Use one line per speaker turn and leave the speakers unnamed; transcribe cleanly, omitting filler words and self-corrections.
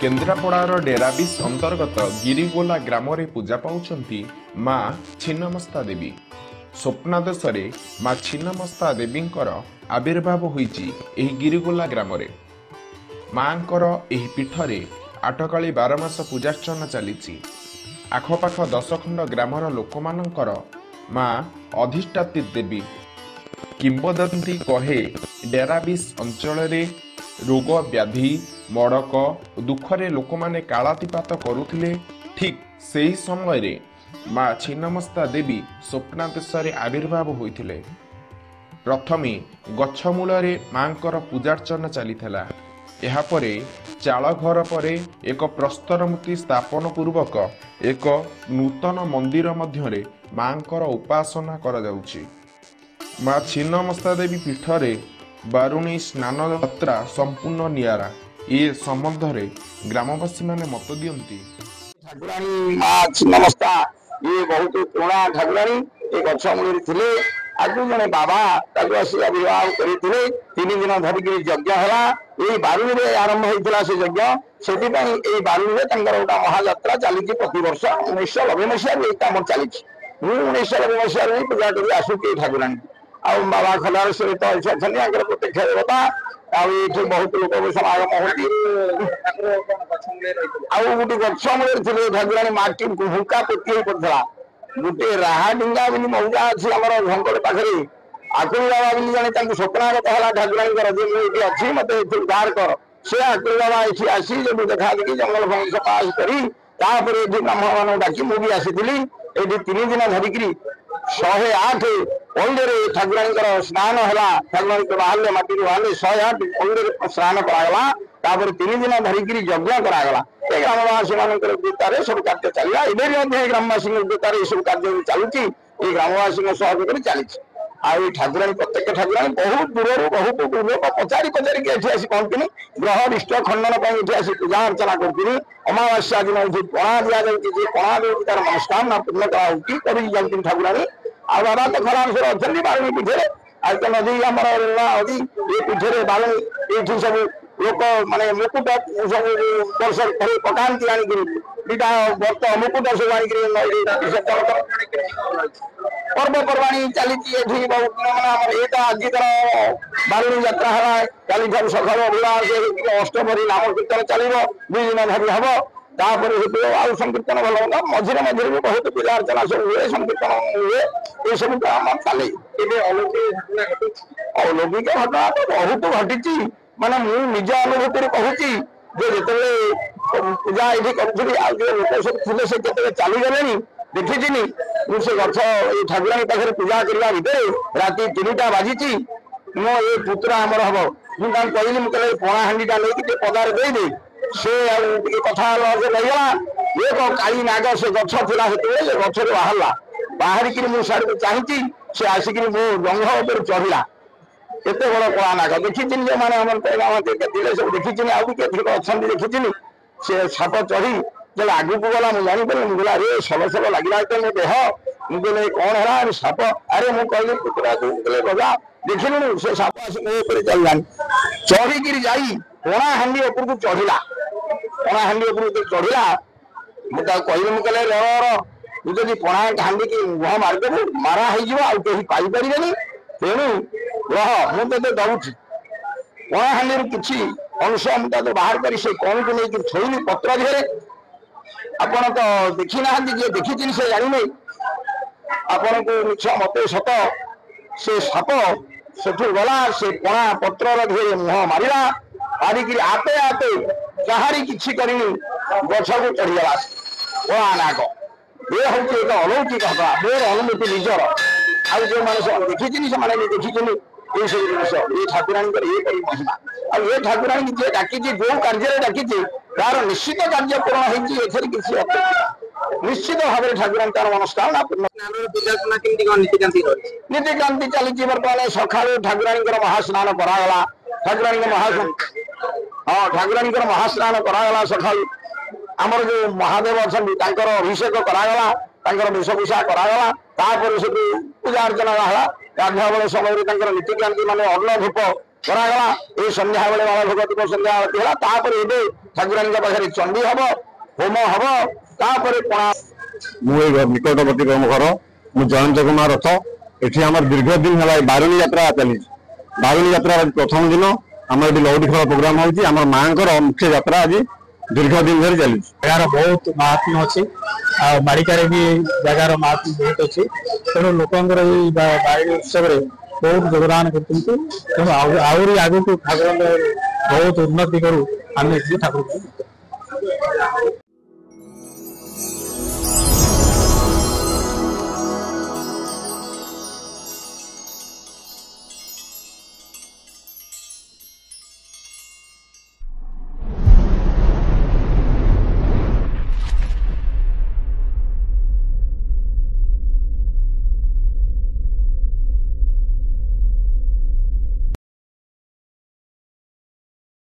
केन्द्रापड़ार डेराबिस अंतर्गत गिरिगोला ग्राम पूजा पाउछंती माँ छिन्नमस्ता देवी। स्वप्नादेश माँ छिन्नमस्ता देवींकर आविर्भाव होईची एही गिरिगोला ग्राम माँकर एही पीठरे आठकाली 12 मास पूजार्चना चलीची। आखपाख 10 खंड ग्रामर लोकमानंकर माँ अधिष्ठात्री देवी। किंबदंती कहे डेराबिस अंचल रोग व्याधि मड़क दुखरे लोक माने कालातिपात करुथिले। ठीक सेही समय रे माँ छिन्नमस्ता देवी स्वप्नादेश आविर्भाव होइथिले। प्रथमे गछमूल माँकर पूजार्चना चलीथिला। एहापरे चाल घर पर एक प्रस्तर मूर्ति स्थापन पूर्वक एक नूतन मंदिर मध्यरे माँकर उपासना करा जाउछि। माँ छिन्नमस्ता देवी पीठरे बारुणी स्नान यात्रा संपूर्ण नियारा। ये संबंध रे ग्रामवासी माने मत दियंती।
ठाकुराणी माँ छिन्नमस्ता ये बहुत पुराना ठाकुराणी एक गछमूल थिले। आज जने बाबा ताकू आसी आविर्भाव करथिले। 3 दिन धरिक यज्ञ हला। ये बारुणी रे आरंभ होइतला से यज्ञ। सेति पई ए बारुणी रे तंगर उटा महायात्रा चली प्रति वर्ष 1990 मसिया रे काम चली। 1990 मसिया रे पूजा करी आसुके ठाकुराणी आ बाबा खलार से तो छथनि आगर प्रत्यक्ष देवता आ ये बहुत लोक समागम होती। आ गोटे गछमूल थिले ठाकुराणी माटी हुंका पोती पड़थला। गोटे राहा डिंगा बोली मौजा अच्छी आम झंकड़ पाखे आकुरी बाबा बोली जन तांको स्वप्नागत है ठाकुराणी अच्छी मत उद्धार कर। से आकुरी बाबा ये आसी जब देखा देखी जंगल फंगल सफास करी ब्राह्मण मान डाकी मुझे आसी ये 3 दिन धरिकी 108 अंडे ठाकुराणी स्नान है। ठाकुराणी बाहर माटी बाहर 108 अंडे स्नान करागला। 3 दिन धरिकी यज्ञ करागला। ग्रामवासी उद्यतार सब कार्य चलला। एवं ग्रामवासी उद्यतार सब कार्य चलुची। ग्रामवासी सहयोग चली। ठाकुराणी प्रत्येक ठाकुराणी बहुत दूर बहुत लोक पचारि पचारि कहती ग्रह इष्ट खंडन पर पूजा अर्चना करती। अमावास्या दिन पणा दि जाए पणा दे तार मनस्कामना पूर्ण कर ठाकुराणी। आ बाबा तो खराब अच्छा बारुणी पीठे आज तो नदी आम नदी ये पीठे बारुणी ये सब लोक माने मुकुट सब वर्ष पकाती आनिका वर्त मुकुट सब आनिक पर्वपर्वाणी चली। बहुत माने ये आज बारुणी यात्रा है। काली ठार सकाल बुला अष्टपरी नाम कीर्तन चलो 2 दिन धरी हम। आउ संकीर्तन भल होगा मझे मझे भी बहुत पूजा अर्चना सब हुए संकीर्तन हुए ये सब काम चले। अलौकिक घटना तो बहुत घटी माने मु निज अनुभूति कहूँ जो पूजा ये करी लोक सब थे से चली गले देखी से गछ ठाकुराणी पाखे पूजा करने भितर राति 3टा बाजी मो ये पुतरा आमर हम मुझे कहली मुझे पणा हांडीटा लेकिन पदार दे से कथा रहीगला। एक काली नाग से गछ था से गछ बाहर बाहरिक मुझे चाहती से आसिक मो जंघ उपर चढ़ला। एत बड़ कला नाग देखी जो मैंने सब देखी आउ भी अच्छा देखी से साप चढ़ी जब आगू को गला मुझे जापर मुझे अरे सल सल लगे तो मो देह मुझे कौन है साप अरे मुझे कहली पुतरा रजा देखिलु से साप आस मो चलला चढ़ी जाई पणा हांडी उपरको चढ़ला। पणा हांडी उपरको चढ़ला मुझे कहली मुझे रे तुझे पणा हांडी की मुह मारिदेबू मारा हो पाइपर तेणु रह मुझे दौची पणा हांडी किसी अंश मुझे बाहर कर से कौन को लेकिन थोड़ी पत्र देहरे आपण तो देखी ना जी देखी से जाने आपण को मिछ मत सत से साप सेठू गला से पणा पत्र देहरे मुह मारा मारिक आपे आपे कहारी किसी करनी गछ को चढ़ीगला पणा नाग। ये हूँ एक अलौकिक घटना मोर अनुभूति निजर आ जो मैंने देखी से मैंने देखी ये सब जिन ये ठाकुराणी ये महिमा आ ये ठाकुराणी जी डाकी जो कार्य डाकी तार निश्चित कार्य पूर्ण होती किसी निश्चित भाव ठाकुराणी तार मनस्कामना पूर्ण नीतिकांति चली। बर्तमान सका ठाकुराणी महास्नान करागला। ठाकुराणी हाँ ठाकुराणी महास्नान करागला। सका आमर जो महादेव अच्छा अभिषेक करागला वेशभूषा करागला। सब पूजा अर्चना है गाधा बेल समय नीतिकांति मान अन्न धूप କରାଗଲା। ଏଇ ସନ୍ଧ୍ୟା ବେଳେ ବାଳ ଭଗବତୀଙ୍କ ସନ୍ଧ୍ୟା ଆଳତୀ ହେଲା। ତାପରେ ଏବେ ଠାକୁରାଣୀଙ୍କ ପାଖରେ ଚଣ୍ଡୀ ହବ, ହୋମ ହବ, ତାପରେ ପଣା।
ମୁଁ ଏଇ ନିକଟବର୍ତ୍ତୀ ମୋ ଘର, ମୁଁ ଜୟନ୍ତ କୁମାର ରଥ। ଏଠି ଆମର ଦୀର୍ଘ ଦିନ ହେଲା ବାରୁଣୀ ଯାତ୍ରା ଚାଲିଛି। ବାରୁଣୀ ଯାତ୍ରା ପ୍ରଥମ ଦିନ ଆମର ଏଠି ଲଉଡି ଖେଳ ପ୍ରୋଗ୍ରାମ ହଉଛି। ଆମର ମାଙ୍କର ମୁଖ୍ୟ ଯାତ୍ରା ଆଜି ଦୀର୍ଘ ଦିନ ଧରି ଚାଲିଛି।
ଏହାର ବହୁତ ମାହାତ୍ମ୍ୟ ଅଛି, ଆଉ ମାଳିକାରେ ବି ଜାଗାର ମାହାତ୍ମ୍ୟ ବହୁତ ଅଛି। ତେଣୁ ଲୋକଙ୍କର ଏଇ ବାରୁଣୀ ଉତ୍ସବରେ ବହୁତ ଯୋଗଦାନ କରୁଛନ୍ତି। ତେଣୁ ଆହୁରି ଆଗକୁ ଠାକୁରଙ୍କ ବହୁତ ଉନ୍ନତି କରୁ ଆମେ ଠାକୁର